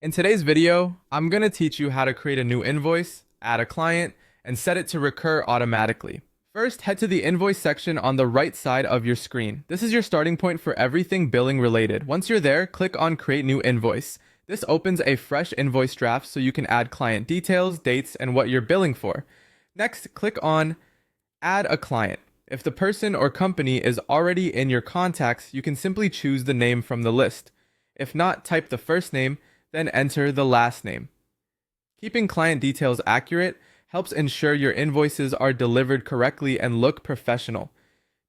In today's video, I'm going to teach you how to create a new invoice, add a client, and set it to recur automatically. First, head to the invoice section on the right side of your screen. This is your starting point for everything billing related. Once you're there, click on Create New Invoice. This opens a fresh invoice draft so you can add client details, dates, and what you're billing for. Next, click on Add a Client. If the person or company is already in your contacts, you can simply choose the name from the list. If not, type the first name, then enter the last name. Keeping client details accurate helps ensure your invoices are delivered correctly and look professional.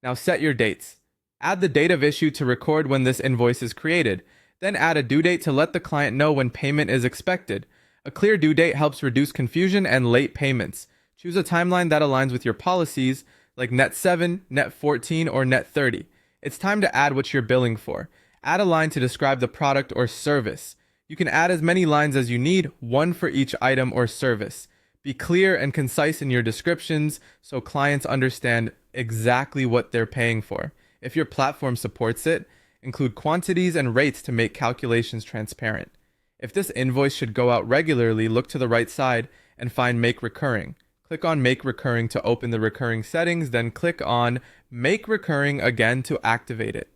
Now set your dates. Add the date of issue to record when this invoice is created. Then add a due date to let the client know when payment is expected. A clear due date helps reduce confusion and late payments. Choose a timeline that aligns with your policies, like net 7, net 14, or net 30. It's time to add what you're billing for. Add a line to describe the product or service. You can add as many lines as you need, one for each item or service. Be clear and concise in your descriptions so clients understand exactly what they're paying for. If your platform supports it, include quantities and rates to make calculations transparent. If this invoice should go out regularly, look to the right side and find Make Recurring. Click on Make Recurring to open the recurring settings, then click on Make Recurring again to activate it.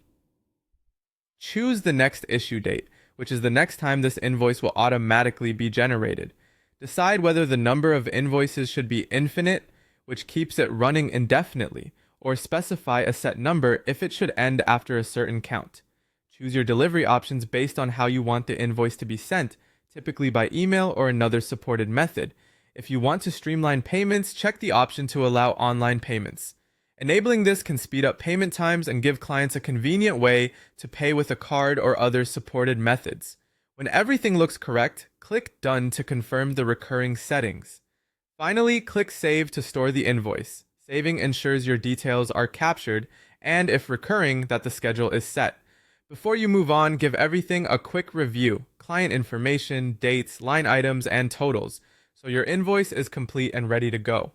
Choose the next issue date, which is the next time this invoice will automatically be generated. Decide whether the number of invoices should be infinite, which keeps it running indefinitely, or specify a set number if it should end after a certain count. Choose your delivery options based on how you want the invoice to be sent, typically by email or another supported method. If you want to streamline payments, check the option to allow online payments. Enabling this can speed up payment times and give clients a convenient way to pay with a card or other supported methods. When everything looks correct, click Done to confirm the recurring settings. Finally, click Save to store the invoice. Saving ensures your details are captured and, if recurring, that the schedule is set. Before you move on, give everything a quick review: client information, dates, line items, and totals, so your invoice is complete and ready to go.